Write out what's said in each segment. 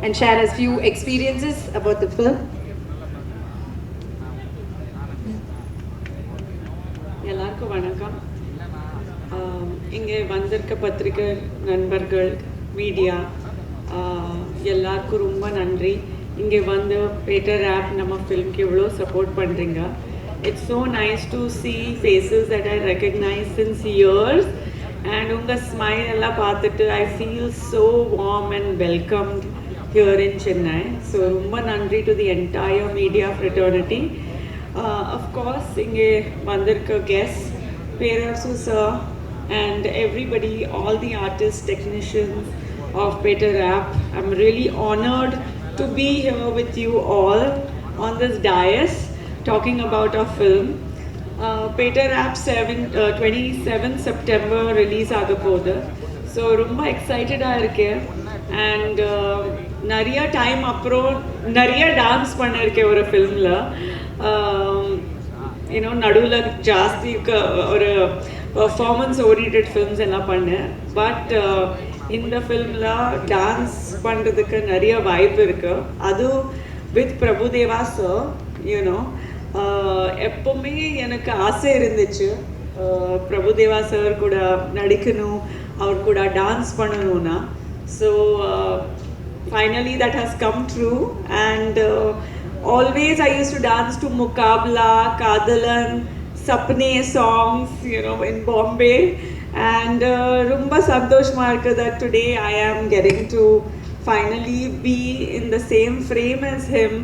and share us few experiences about the film. எல்லாருக்கும் வணக்கம். இங்கே வந்திருக்க பத்திரிகை நண்பர்கள், மீடியா எல்லாருக்கும் ரொம்ப நன்றி. இங்கே வந்து பேட்டர் ஆப் நம்ம ஃபிலிம்க்கு எவ்வளோ சப்போர்ட் பண்ணுறீங்க. It's so nice to see faces that I recognize since years. And உங்கள் ஸ்மைல் எல்லாம் பார்த்துட்டு I feel so warm and welcomed here in Chennai. So ரொம்ப நன்றி to the entire media fraternity. Of course, inge vandirka guests, Perasu sir, and everybody, all the artists, technicians of Peter App. I'm really honored to be here with you all on this dais talking about our film. Peter App 27 September release ஆகப்போகுது. So ரொம்ப எக்ஸைட்டடாக இருக்கேன். And நிறைய time அப்புறம் நிறைய dance பண்ணியிருக்கேன் ஒரு ஃபிலிமில். யூனோ நடுவில் ஜாஸ்தி ஒரு பர்ஃபார்மன்ஸ் ஓரியன்டட் ஃபிலிம்ஸ் எல்லாம் பண்ணேன். பட் இந்த ஃபிலிமில் டான்ஸ் பண்ணுறதுக்கு நிறைய வாய்ப்பு இருக்குது. அதுவும் வித் பிரபுதேவா சார். யூனோ எப்போவுமே எனக்கு ஆசை இருந்துச்சு பிரபுதேவா சார் கூட நடிக்கணும், அவர் கூட டான்ஸ் பண்ணணும்னா. So finally that has come true. And always I used to dance to Mukabla, Kadalan, Sapne songs, you know, in Bombay. And rumba santosh marka that today I am getting to finally be in the same frame as him.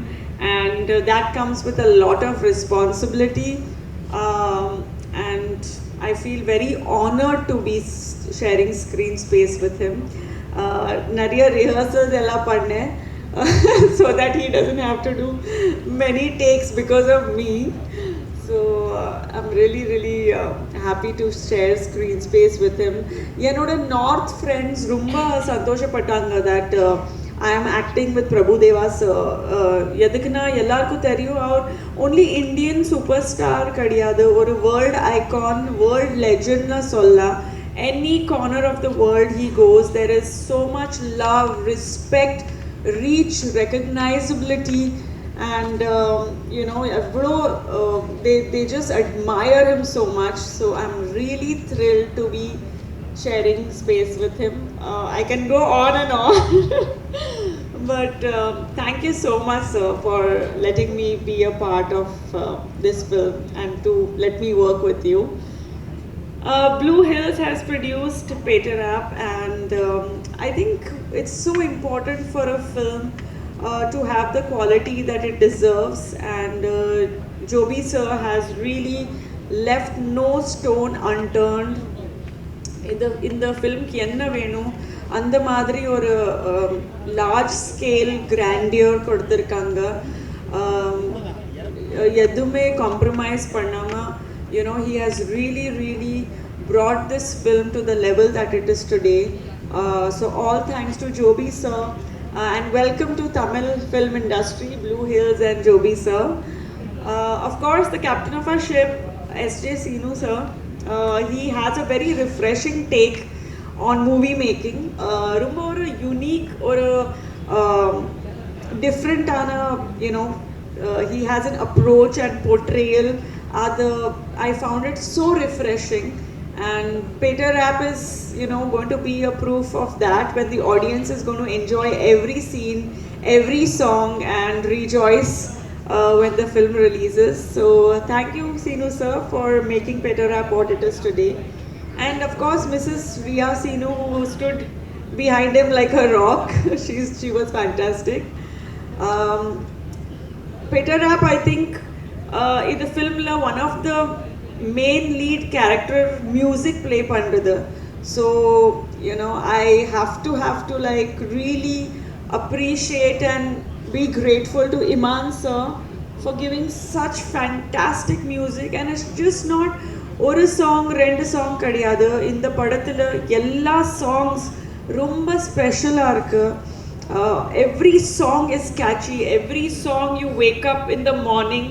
And that comes with a lot of responsibility. And I feel very honored to be sharing screen space with him. நிறைய rehearsals எல்லாம் பண்ணேன் so that he doesn't have to do many takes because of me. So I'm really happy to share screen space with him. என்னோட north friends ரொம்ப சந்தோஷப்பட்டாங்க that I am acting with Prabhudeva sir. எதுக்குன்னா எல்லாருக்கும் தெரியும் அவர் only Indian superstar கிடையாது, ஒரு world icon, world legendனா சொல்லலாம். Any corner of the world he goes, there is so much love, respect, reach, recognizability, and you know, they just admire him so much. So I'm really thrilled to be sharing space with him. I can go on and on but thank you so much sir for letting me be a part of this film and to let me work with you. Blue Hills has produced Peter App, and I think it's so important for a film to have the quality that it deserves. And Joby sir has really left no stone unturned in the film ki enna venu அந்த மாதிரி ஒரு large scale grandeur கொடுத்துருக்காங்க. எதுவுமே compromise பண்ணாமல், you know, he has really brought this film to the level that it is today. So all thanks to Joby sir, and welcome to Tamil film industry, Blue Hills and Joby sir. Of course, the captain of our ship, S.J. Sinu sir, he has a very refreshing take on movie making. Rumba or unique or different ana, you know, he has an approach and portrayal. I found it so refreshing, and Peter App is, you know, going to be a proof of that, when the audience is going to enjoy every scene, every song, and rejoice when the film releases. So thank you Sinu sir for making Peter App what it is today. And of course Mrs. Riya Sinu, who stood behind him like a rock. she was fantastic. Peter App, I think in the film one of the main lead character music play pandrathu. So you know, I have to like really appreciate and be grateful to Iman sir for giving such fantastic music. And it's just not ஒரு song ரெண்டு song கிடையாது, இந்த படத்தில் எல்லா songs ரொம்ப ஸ்பெஷலாக இருக்குது. Every song is catchy. Every song you wake up in the morning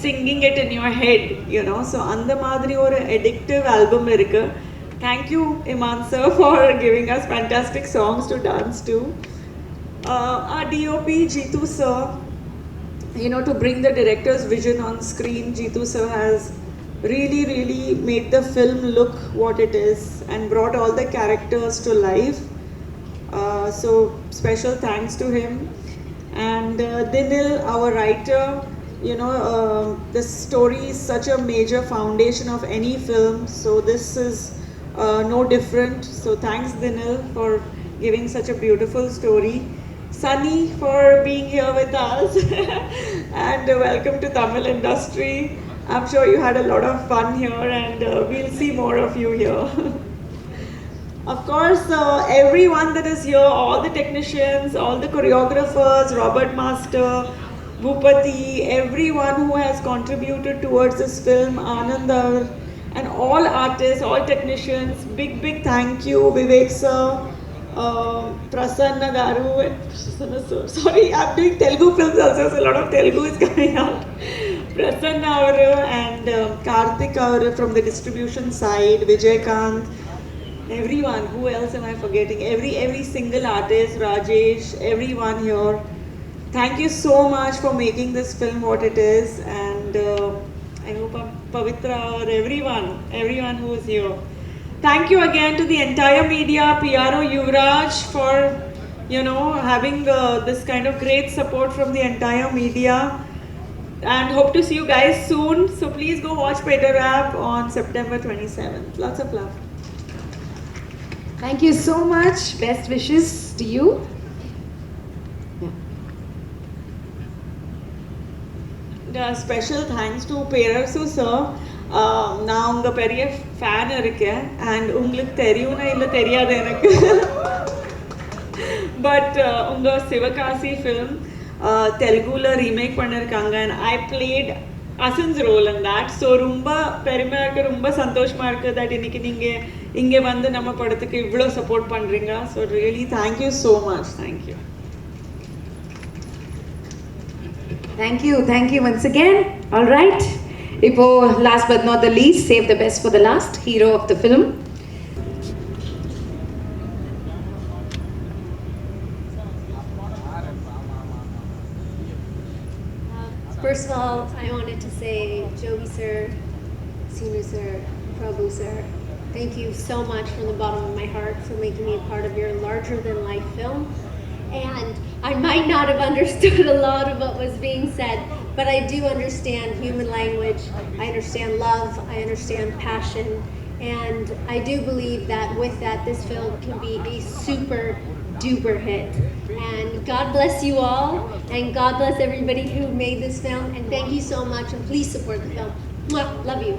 singing it in your head, you know. So அந்த மாதிரி ஒரு addictive album இருக்கு. Thank you Iman sir for giving us fantastic songs to dance to. Our DOP, Jeetu sir, to bring the director's vision on screen, Jeetu sir has really made the film look what it is and brought all the characters to life. So special thanks to him. And Dinil, our writer, the story is such a major foundation of any film. So this is no different. So thanks Dinil for giving such a beautiful story. Sunny for being here with us. And welcome to Tamil industry. I'm sure you had a lot of fun here and we'll see more of you here. Of course, everyone that is here, all the technicians, all the choreographers, Robert Master, Bhupati, everyone who has contributed towards this film, Anandar, and all artists, all technicians, big thank you, Vivek sir, Prasanna Garu, and Prasanna sir. Sorry, I'm doing Telugu films also, so a lot of Telugu is coming out. Prasanna avaru and Karthik avaru from the distribution side, Vijay everyone, who else am I forgetting? Every single artist, Rajesh, everyone here. Thank you so much for making this film what it is, and I hope Pavitra or everyone who is here. Thank you again to the entire media, PRO Yuvraj for having this kind of great support from the entire media, and hope to see you guys soon. So please go watch Peter Rap on September 27th. Lots of love. Thank you so much. Best wishes to you. Special thanks to Perarsu sir. நான் உங்க பெரிய fan இருக்கேன் and உங்களுக்கு தெரியும்னா இல்லை தெரியாது எனக்கு but உங்க சிவகாசி ஃபிலிம் தெலுங்குல ரீமேக் பண்ணியிருக்காங்க and I played Asin's role in that. So ரொம்ப பெருமையாக இருக்குது, ரொம்ப சந்தோஷமாக இருக்குது தட் இன்னைக்கு நீங்கள் இங்கே வந்து நம்ம படத்துக்கு இவ்வளோ சப்போர்ட் பண்ணுறீங்க. So really thank you so much. Thank you. Thank you once again. All right. Ipo, last but not the least, save the best for the last, hero of the film. First of all, I wanted to say, Jovi sir, Sinu sir, Prabhu sir, thank you so much from the bottom of my heart for making me a part of your larger-than-life film. And I might not have understood a lot of what was being said, but I do understand human language, I understand love, I understand passion, and I do believe that with that, this film can be a super duper hit. And God bless you all, and God bless everybody who made this film, and thank you so much, and please support the film. Mwah, love you.